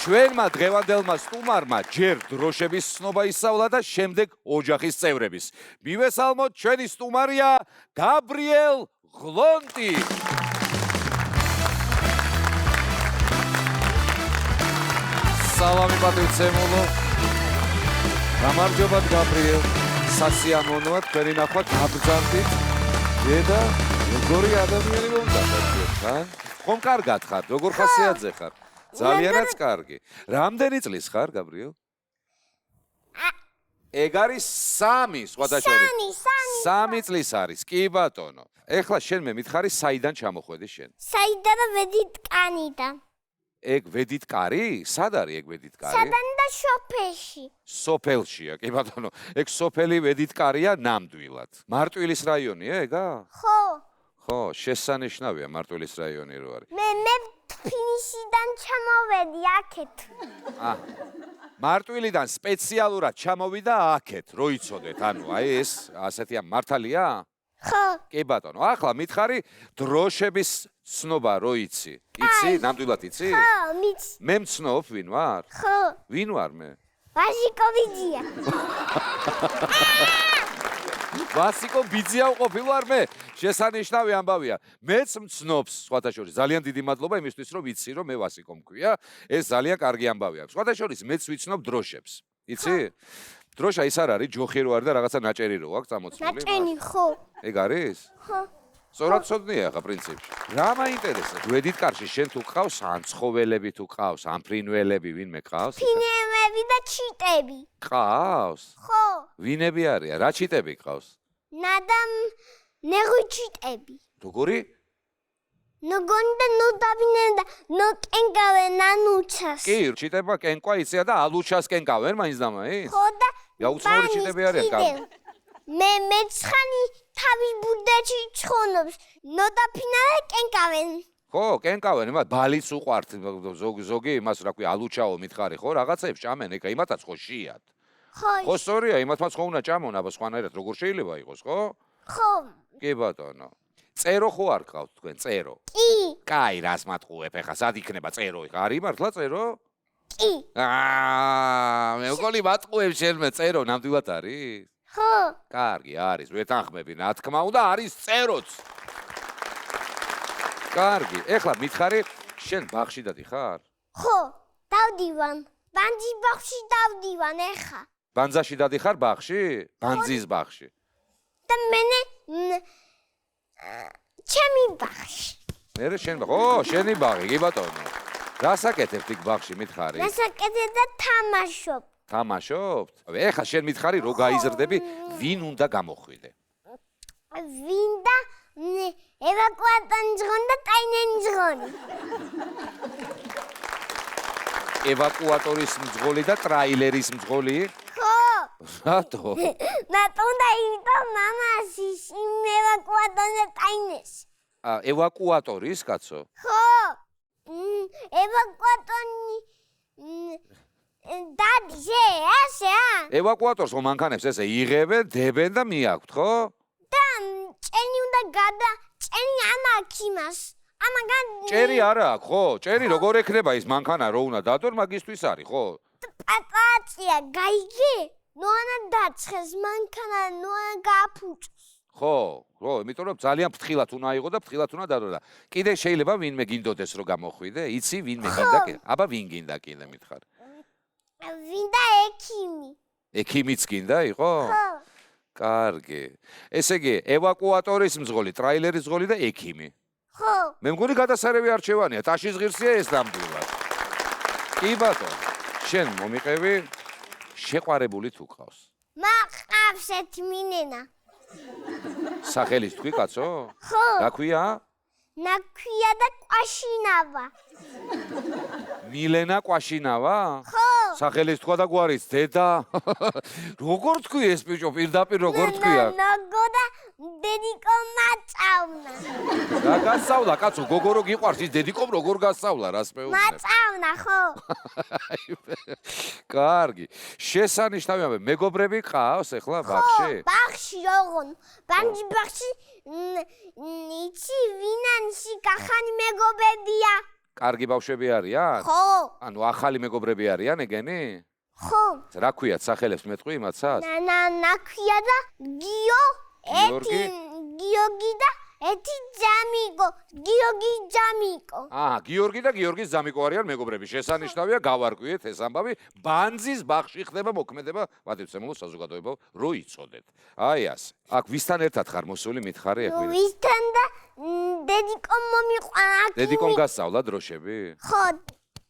ჩვენმა დღევანდელმა სტუმარმა ჯერ დროშების ცნობა ისწავლა და შემდეგ ოჯახის წევრების. მივესალმოთ, ჩვენი სტუმარია გაბრიელ ღლონტი. სალამი პატრიცემულო. გამარჯობათ გაბრიელ. სასიამოვნოა თქვენი ნახვა გაბრძანდით. დედა, როგორი ადამიანი მომდაბადეთ, ხან? ხომ კარგად ხარ? როგორ ხასიათზე ხარ? ძალიანაც კარგი. რამდენი წლის ხარ, გაბრიელ? ეგ არის 3 სხვადასხვა. 3 წლის არის, კი ბატონო. ეხლა შენ მე მითხარი, საიდან ჩამოხვედი შენ? საიდან ვედით კანიდან. ეგ ვედით კარი? სად არის ეგ ვედით კარი? სადან და სოფელში. სოფელშია, კი ბატონო. ეგ სოფელი ვედით კარია ნამდვილად. მარტვილის რაიონია ეგა? ხო. ხო, შესანიშნავია მარტვილის რაიონი რო არის. მე ფინიშიდან ჩამოვედი აქეთ. მარტვილიდან სპეციალურად ჩამოვიდა აქეთ, რო იცოდეთ, ანუ აი ეს ასეთია მართალია? ხო. კი ბატონო, ახლა მითხარი დროშების ცნობა რო იცი? იცი? ნამდვილად იცი? ხო, მიცი. მე მცნობ ვინ ვარ? ხო. ვინ ვარ მე? ვასიკო ბიძია. ვასიკო ბიძია ვყოფილვარ მე? შესანიშნავი ამბავია. მეც მცნობს, სხვათა შორის. ძალიან დიდი მადლობა იმისთვის, რომ ვიცი, რომ მე ვასიკო მქვია. ეს ძალიან კარგი ამბავია. სხვათა შორის მეც ვიცნობ დროშებს. იცი? დროშა ის არ არის, ჯოხი რო არის და რაღაცა ნაჭერი რო აქვს წამოწმული. ნაჭენი ხო. ეგ არის? ხო. სწორად ცოდნია ხა პრინციპში. რა მაინტერესებს? ვედით კარში შენ თუ ყავს ან ცხოველები თუ ყავს, ან ფრინველები ვინმე ყავს? ფრინველები და ჩიტები. ყავს? ხო. ვინები არიან? რა ჩიტები ყავს? ნადამ ნეღვიჩიტები. როგორი? ნოგონდა ნოდავინენ და ნოკენგავენ ანუჩას. კი, ჩიტება კენკვა იცია და ალუჩას კენკავენ მაინც და მაინც? ხო და გაუცნობი ჩიტები არიან კარგი. მე მეცხანი თავის ბუდეში ცხონობს. ნოდაფინალე კენკავენ. ხო, კენკავენ, იმათ ბალიც უყვართ ზოგი იმას რა ქვია, ალუჩაო მითხარი ხო, რაღაცებს ჭამენ, ეკა იმათაც ხო შიათ. ხო, სწორია, იმათაც ხო უნდა ჭამონ, აბა სხვანაირად როგორ შეიძლება იყოს, ხო? ხო. კი ბატონო. წერო ხო არ ყავთ თქვენ, წერო? კი. კაი, რას მატყუებ ახლა, სად იქნება წერო? არის მართლა წერო? კი. მე მგონი მატყუებ შენმე წერო, ნამდვილად არის? ხო. კარგი, არის, ვეთანხმები, რა თქმა უნდა, არის წეროც. კარგი, ეხლა მითხარი, შენ ბაღში დადიხარ? ხო, დავდივან. ბანძის ბაღში დავდივან ეხა. ბანძაში დადიხარ ბაღში? ბანძის ბაღში. და მენე ჩემი ბაღში. მერე შენ ბაღი. ო, შენი ბაღი, კი ბატონო. რასაკეთებთ იქ ბაღში მითხარი? რასაკეთებ და თამაშობ. თამაშობთ? ეხლა შენ მითხარი, რო გაიზრდები, ვინ უნდა გამოხვიდე? ვინ და ევაკუატორი ძღონი და ტაინენი ძღონი. ევაკუატორის მძღოლი და ტრაილერის მძღოლი? ხო. რატო? ნატონდა იმიტომ მამასი იმ ევაკუატორი და ტაინეს. ევაკუატორის კაცო? ხო. ევაკუატორი დადის ასეა. ევაკუატორს რომ მანქანებს ესე იღებენ, დებენ და მიაქვთ, ხო? და ჭენი უნდა გადა, ჭენი ამაქვს იმას. ამაგან ჭერი არა აქვს, ხო? ჭერი როგორ ექნება ის მანქანა რო უნდა დადონ, მაგისთვის არის, ხო? პატაცია გაიგე? ნოანა დაცხეს მანქანა, ნოანა გააფუჭოს. ხო, ხო, იმიტომ რომ ძალიან ფრთხილად უნდა აიღო და ფრთხილად უნდა დადო და კიდე შეიძლება ვინმე გინდოდეს რომ გამოხვიდე? იცი ვინმე გინდა კიდე? აბა ვინ გინდა კიდე მითხარ? ვინდა ექიმი. ექიმიც გინდა იყო? ხო. კარგი. ესე იგი, ევაკუატორის მძღოლი, ტრაილერის მძღოლი და ექიმი. ხო. მე მგონი გადასარევი არჩევანია, ტაშის ღირსია ეს ნამდვილად. კი ბატონო, შენ მომიყევი შეყვარებული თუ ყავს? მაყავს ერთი მინენა. სახელის თქვი კაცო? ხო. რა ქვია? ნაქვია და ყვაშინავა. მილენა ყვაშინავა? ხო. სახელის თქვა და გვარის დედა. როგორ თქვი ეს ბიჭო, პირდაპირ როგორ თქვია? ნოგო და დედიკო მაწავნა. რა გასწავლა კაცო, გოგო რო გიყვარს ის დედიკომ როგორ გასწავლა, რას მეუბნებ? მაწავნა ხო? კარგი. შესანიშნავია, მეგობრები ყავს ახლა ბაღში? ბაღში ოღონ. ბანჯი ბაღში იცი ვინანში კახანი მეგობრებია. კარგი ბავშვები არიან? ხო, ანუ ახალი მეგობრები არიან ეგენი? ხო. რა ქვიათ სახელებს მეტყვი იმათსაც? ნაქვია და გიორგი? გიორგი და ერთი ჯამიკო, გიორგი ჯამიკო. გიორგი და გიორგის ჯამიკო არიან მეგობრები. შესანიშნავია, გავარკვიეთ ეს ამბავი. ბანძის ბაღში ხდება მოქმედება პატივცემულო საზოგადოებრივ რო იცოდეთ. აი ასე. აქ ვისთან ერთად ხარ მოსული მითხარი ეგ? ვისთან და დედიკომ მომიყვანა. დედიკომ გასწავლა დროშები? ხო.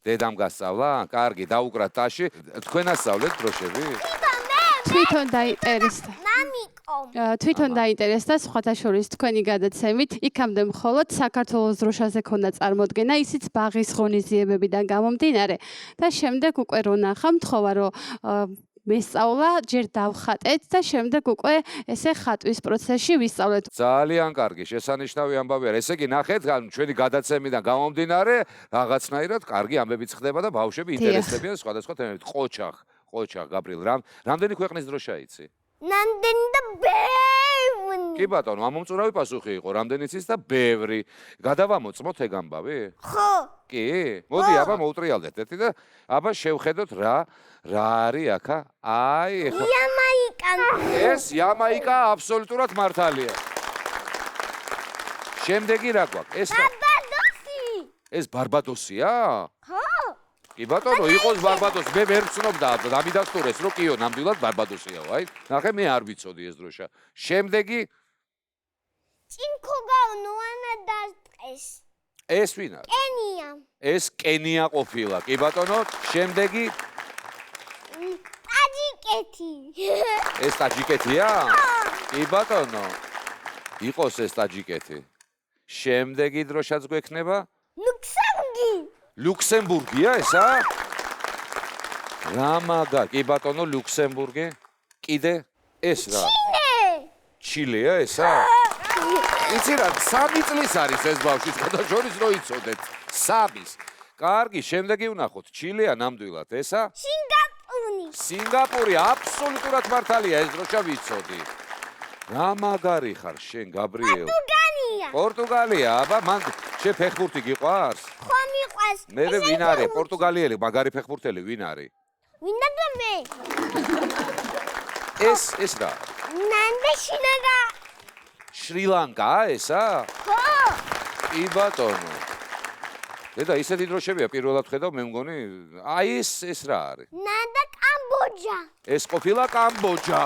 დედამ გასწავლა? კარგი, დაუკრათ ტაში. თქვენ ასწავლეთ დროშები? თვითონ დაინტერესდა. მამიკომ. თვითონ დაინტერესდა სხვათა შორის თქვენი გადაცემით. იქამდე მხოლოდ საქართველოს დროშაზე ქონდა წარმოდგენა, ისიც ბაღის ღონისძიებებიდან გამომდინარე და შემდეგ უკვე რო ნახა, მთხოვა რომ მესწავლა, ჯერ დავხატეთ და შემდეგ უკვე ესე ხატვის პროცესში ვისწავლეთ. ძალიან კარგი, შესანიშნავი ამბავია. ესე იგი, ნახეთ, ჩვენი გადაცემიდან გამომდინარე, რაღაცნაირად კარგი ამბებიც ხდება და ბავშვები ინტერესდებიან სხვადასხვა თემებით. ყოჩახ, გაბრიელ, რამდენი ქვეყნის დროშა იცი? ნამდვილი და ბევრი. კი ბატონო, ამომწურავი პასუხი იყო, რამდენიც ის და ბევრი. გადავამოწმოთ ეგ ამბავი? ხო. კი? მოდი, აბა მოუტრიალდეთ ერთი და აბა შევხედოთ რა არის აქა? აი, ეხლა იამაიკა. ეს იამაიკა აბსოლუტურად მართალია. შემდეგი რა გვაქვს? ეს რა? ბარბადოსი. ეს ბარბადოსია? ხო. კი ბატონო, იყოს ბარბადოსი. მე ვერ ვცნობდა, დამიდასტურეს, რომ კიო, ნამდვილად ბარბადოსიაო, აი. ნახე, მე არ ვიცოდი ეს დროშა. შემდეგი ჭინქოგა ნუანა დასტყეს. ეს ვინ არის? კენია. ეს კენია ყოფილა. კი ბატონო, შემდეგი ტაჯიკეთი. ეს ტაჯიკეთია? კი ბატონო. იყოს ეს ტაჯიკეთი. შემდეგი დროშაც გვექნება? ლუქსემბურგი. ლუქსემბურგია ესა? რა მაგა? კი ბატონო, ლუქსემბურგი. კიდე ეს რა? ჩილეა ესა? იცი რა, 3 წლის არის ეს ბავშვი, გადაშორის რო იცოდეთ. 3-ის. კარგი, შემდეგი ვნახოთ. ჩილეა ნამდვილად ესა? სინგაპური, აბსოლუტურად მართალია, ეს დროშა ვიცოდი. რა მაგარი ხარ შენ, გაბრიელ? პორტუგალია, აბა, მან შეფეხბურთი გიყვარს? ხო მიყვარს. მე ვინ არის? პორტუგალიელი, მაგარი ფეხბურთელი ვინ არის? ვინა და მე. ეს რა? ნანდა შინაგა. შრი-ლანკა ესა? ხო. კი ბატონო. და ისეთი დროშებია პირველად ხედავ, მე მგონი, აი ეს რა არის? ნანდა კამბოჯა. ეს ყოფილა კამბოჯა.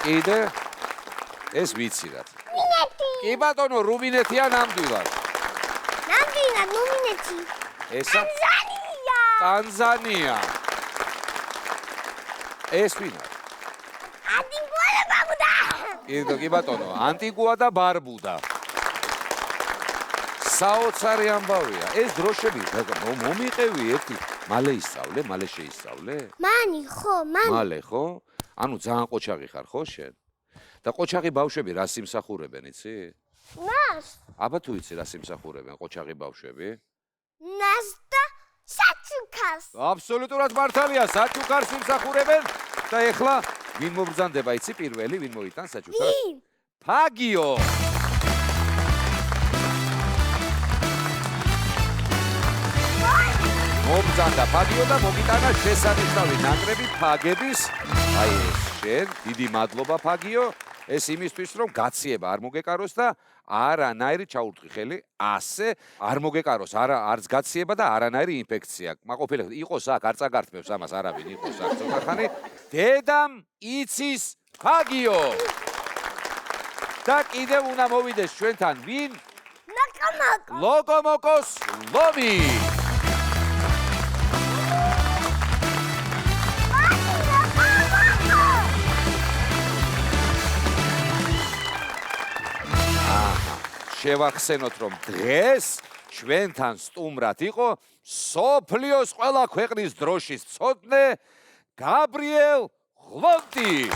კიდე ეს ვიცი რა. მინეთი. კი ბატონო, რუმინეთია ნამდვილად. ნამდვილად რუმინეთი. ესა? ტანზანია. ეს ვინ არის? ანტიგუა და ბარბუდა. კი ბატონო, ანტიგუა და ბარბუდა. საოცარი ამბავია. ეს დროშები მომიყევი ერთი. მალე ისწავლე, მალე შეისწავლე? მანი, ხო, მანი. მალე, ხო? ანუ ძალიან ყოჩაღი ხარ, ხო შენ? და ყოჩაღი ბავშვები რა სიმსახურებენ, იცი? ნას. აბა თუ იცი რა სიმსახურებენ ყოჩაღი ბავშვები? ნას და საჩუქას. აბსოლუტურად მართალია, საჩუქარს სიმსახურებენ და ეხლა ვინ მობრძანდება, იცი პირველი, ვინ მოიტან საჩუქარს? ფაგიო. მობრძანდა ფაგიო და მოგიტანა შესანიშნავი ნაკრები ფაგების. აი ეს შენ, დიდი მადლობა ფაგიო. ეს იმისთვის რომ გაციება არ მოგეკაროს და არანაირი ჩაურტყი ხელი, ასე არ მოგეკაროს, არც გაციება და არანაირი ინფექცია. მაყოფილებ იყოს აქ, არ წაგართმევს ამას არავინ, იყოს აქ ცოტა ხანი. დედამ იცის ფაგიო. და კიდევ უნდა მოვიდეს ჩვენთან ვინ? ლოკომოკოს ლომი. შევახსენოთ რომ დღეს ჩვენთან სტუმრად იყო სოფლიოს ყველა ქვეყნის დროშის მცოდნე გაბრიელ ღლონტი.